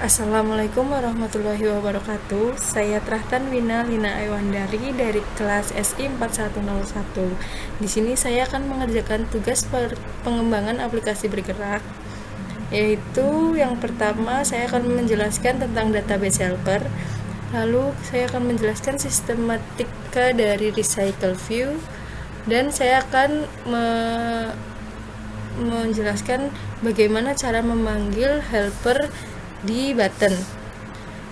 Assalamualaikum warahmatullahi wabarakatuh. Saya Trahtan Wina Lina Aiwandari dari kelas SI 4101. Di sini saya akan mengerjakan tugas pengembangan aplikasi bergerak, yaitu yang pertama saya akan menjelaskan tentang database helper. Lalu saya akan menjelaskan sistematika dari recycle view, dan saya akan menjelaskan bagaimana cara memanggil helper di button.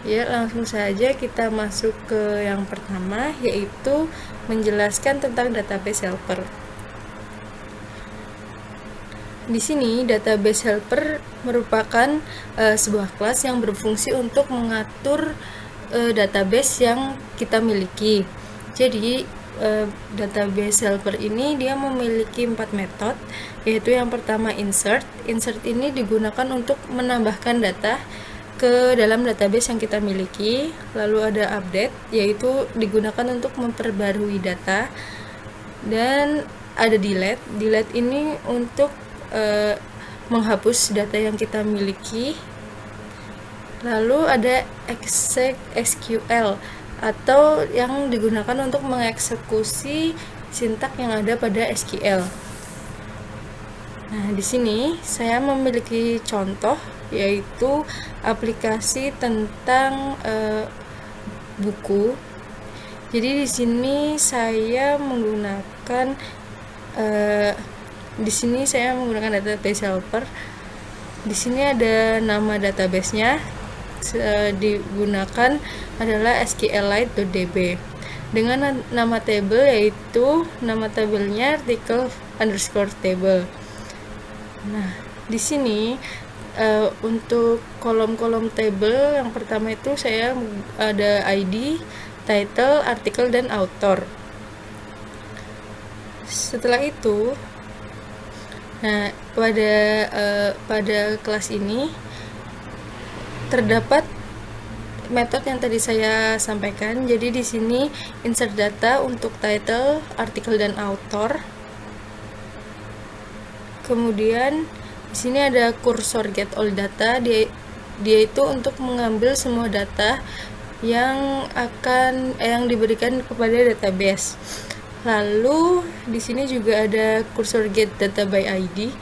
Ya, langsung saja kita masuk ke yang pertama, yaitu menjelaskan tentang database helper. Di sini database helper merupakan sebuah kelas yang berfungsi untuk mengatur database yang kita miliki. Jadi database helper ini dia memiliki 4 metode, yaitu yang pertama insert. Insert ini digunakan untuk menambahkan data ke dalam database yang kita miliki. Lalu ada update, yaitu digunakan untuk memperbarui data. Dan ada delete. Delete ini untuk menghapus data yang kita miliki. Lalu ada exec SQL, atau yang digunakan untuk mengeksekusi sintak yang ada pada SQL. Nah, di sini saya memiliki contoh, yaitu aplikasi tentang buku. Jadi di sini saya menggunakan database helper. Di sini ada nama database-nya, digunakan adalah SQLite.db dengan nama table, yaitu nama tabelnya article_table. Nah, di sini untuk kolom-kolom table yang pertama itu saya ada ID, title, artikel, dan author. Setelah itu, nah pada kelas ini terdapat metode yang tadi saya sampaikan. Jadi di sini insert data untuk title, artikel, dan author. Kemudian di sini ada cursor get all data. Dia itu untuk mengambil semua data yang diberikan kepada database. Lalu di sini juga ada cursor get data by ID.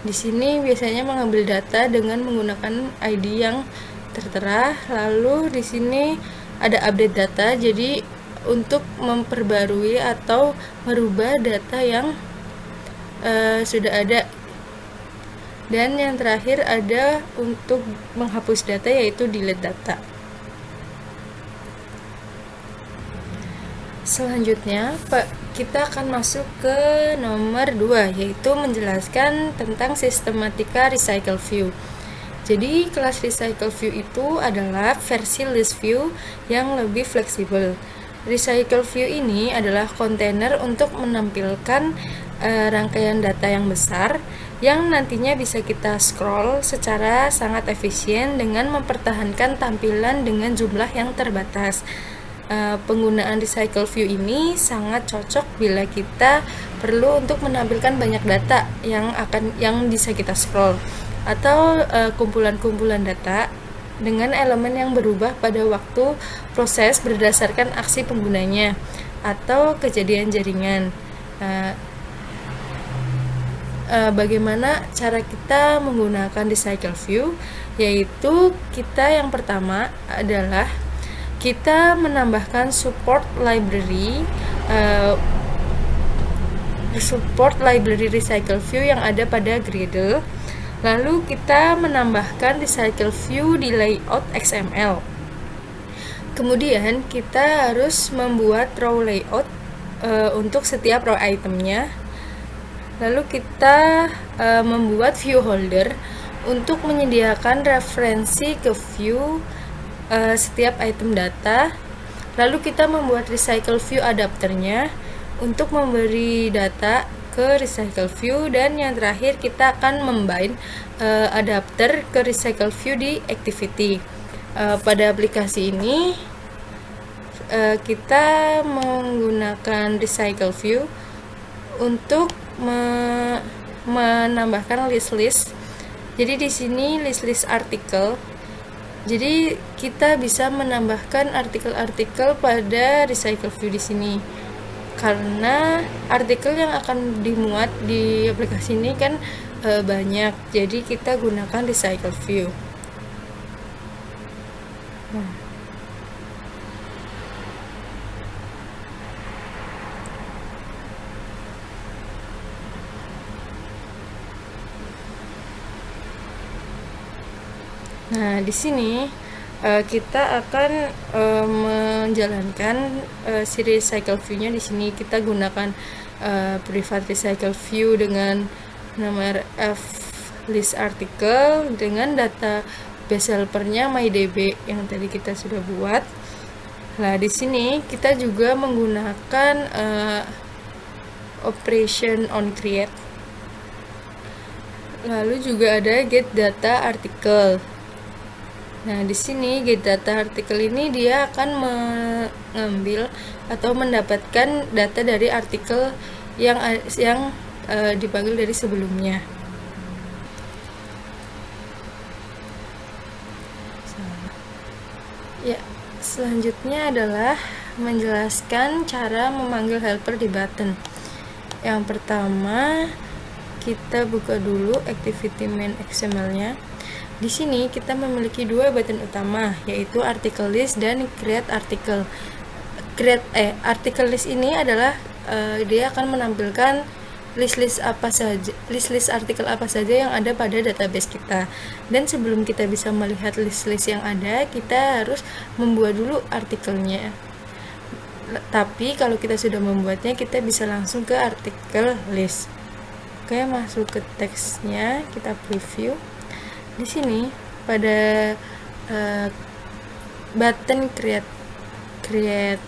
Di sini biasanya mengambil data dengan menggunakan ID yang tertera. Lalu di sini ada update data, jadi untuk memperbarui atau merubah data yang sudah ada. Dan yang terakhir ada untuk menghapus data, yaitu delete data. Selanjutnya, kita akan masuk ke nomor 2, yaitu menjelaskan tentang sistematika recycle view. Jadi, kelas recycle view itu adalah versi list view yang lebih fleksibel. Recycle view ini adalah kontainer untuk menampilkan rangkaian data yang besar yang nantinya bisa kita scroll secara sangat efisien dengan mempertahankan tampilan dengan jumlah yang terbatas. Penggunaan recycle view ini sangat cocok bila kita perlu untuk menampilkan banyak data yang bisa kita scroll, atau kumpulan-kumpulan data dengan elemen yang berubah pada waktu proses berdasarkan aksi penggunanya atau kejadian jaringan. Bagaimana cara kita menggunakan recycle view? Yaitu kita yang pertama adalah kita menambahkan support library recycle view yang ada pada Gradle. Lalu kita menambahkan recycle view di layout XML. Kemudian kita harus membuat row layout untuk setiap row itemnya. Lalu kita membuat view holder untuk menyediakan referensi ke view setiap item data. Lalu kita membuat recycle view adapternya untuk memberi data ke recycle view. Dan yang terakhir kita akan membind adapter ke recycle view di activity. Pada aplikasi ini kita menggunakan recycle view untuk menambahkan list-list. Jadi di sini list-list artikel Jadi kita bisa menambahkan artikel-artikel pada recycle view di sini. Karena artikel yang akan dimuat di aplikasi ini kan banyak. Jadi kita gunakan recycle view. Nah, di sini kita akan menjalankan si recycle view-nya. Di sini kita gunakan private recycle view dengan nama list article dengan data base helper-nya MyDB yang tadi kita sudah buat. Nah, di sini kita juga menggunakan operation on create. Lalu juga ada get data article. Nah, di sini get data artikel ini dia akan mengambil atau mendapatkan data dari artikel yang dipanggil dari sebelumnya. Ya, selanjutnya adalah menjelaskan cara memanggil helper di button. Yang pertama, kita buka dulu activity main XML-nya. Di sini kita memiliki dua button utama, yaitu article list dan create article. Article list ini adalah dia akan menampilkan list-list artikel apa saja yang ada pada database kita. Dan sebelum kita bisa melihat list-list yang ada, kita harus membuat dulu artikelnya. Tapi kalau kita sudah membuatnya, kita bisa langsung ke artikel list. Oke, masuk ke teksnya, kita preview. Di sini pada button create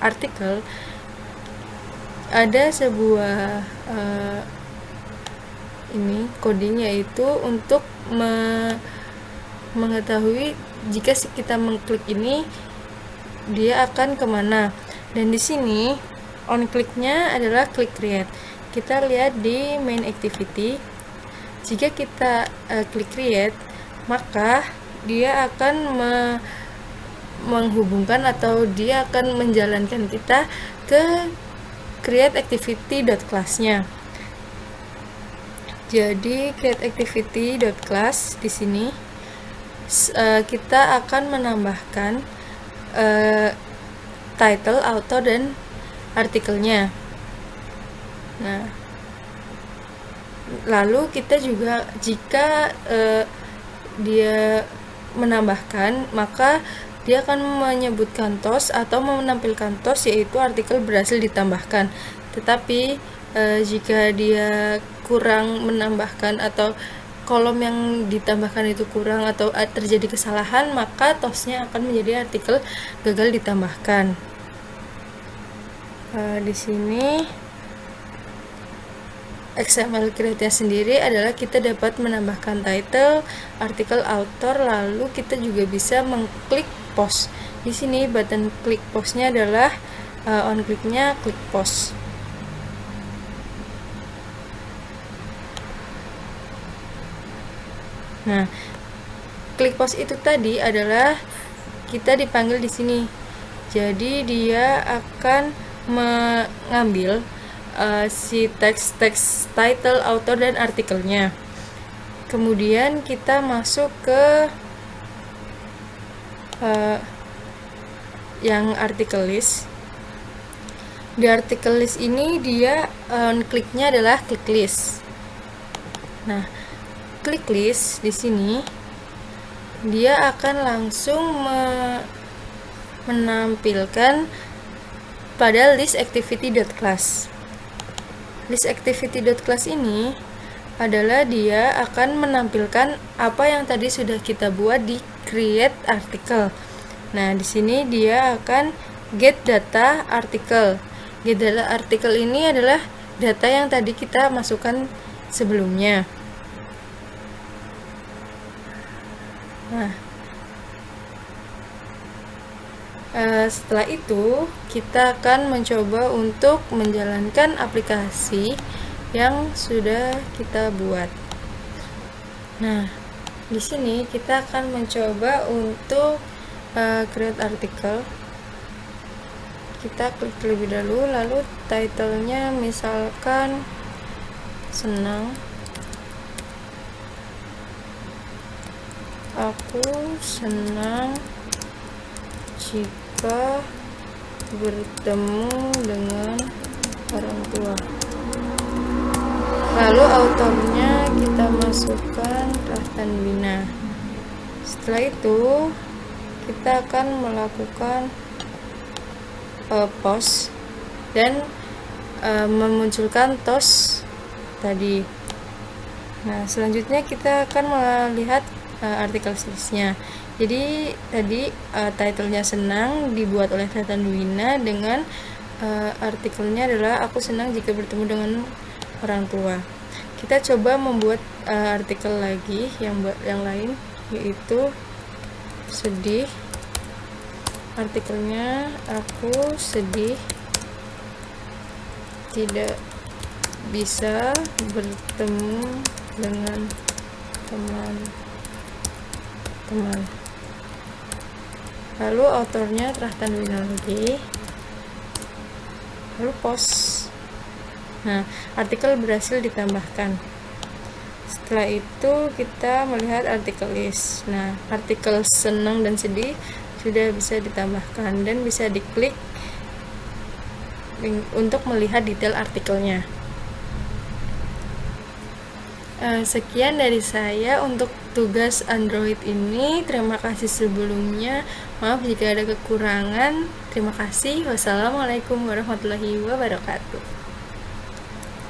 article ada sebuah ini coding, yaitu untuk mengetahui jika kita mengklik ini dia akan kemana. Dan di sini on click-nya adalah click create. Kita lihat di main activity. Jika kita klik create, maka dia akan menghubungkan atau dia akan menjalankan kita ke create activity.class-nya. Jadi create activity.class di sini kita akan menambahkan title, author, dan artikelnya. Nah, lalu kita juga jika dia menambahkan, maka dia akan menyebutkan toast atau menampilkan toast, yaitu artikel berhasil ditambahkan. Tetapi jika dia kurang menambahkan atau kolom yang ditambahkan itu kurang atau terjadi kesalahan, maka toastnya akan menjadi artikel gagal ditambahkan. Di sini XML create-nya sendiri adalah kita dapat menambahkan title, artikel, author, lalu kita juga bisa mengklik post. Di sini button klik post-nya adalah on click-nya klik post. Nah, klik post itu tadi adalah kita dipanggil di sini. Jadi dia akan mengambil si teks title, author, dan artikelnya. Kemudian kita masuk ke yang artikel list. Di artikel list ini dia kliknya adalah klik list. Nah, klik list di sini dia akan langsung menampilkan pada list activity.class. List activity.class ini adalah dia akan menampilkan apa yang tadi sudah kita buat di create article. Nah, di sini dia akan get data article. Get data article ini adalah data yang tadi kita masukkan sebelumnya. Nah, setelah itu kita akan mencoba untuk menjalankan aplikasi yang sudah kita buat. Nah, Di sini kita akan mencoba untuk create artikel. Kita klik terlebih dahulu, lalu titlenya misalkan senang. Aku senang jika bertemu dengan orang tua. Lalu autornya kita masukkan Rahtanwina. Setelah itu kita akan melakukan post dan memunculkan tos tadi. Nah, selanjutnya kita akan melihat artikel seterusnya. Jadi tadi titlenya senang dibuat oleh Rahtanwina dengan artikelnya adalah aku senang jika bertemu dengan orang tua. Kita coba membuat artikel lagi yang lain, yaitu sedih. Artikelnya aku sedih tidak bisa bertemu dengan teman-teman. Lalu autornya Rahtanwina lagi, lalu post. Nah, artikel berhasil ditambahkan. Setelah itu kita melihat artikel list. Nah, artikel senang dan sedih sudah bisa ditambahkan dan bisa diklik untuk melihat detail artikelnya. Sekian dari saya untuk tugas Android ini. Terima kasih sebelumnya. Maaf jika ada kekurangan. Terima kasih. Wassalamualaikum warahmatullahi wabarakatuh.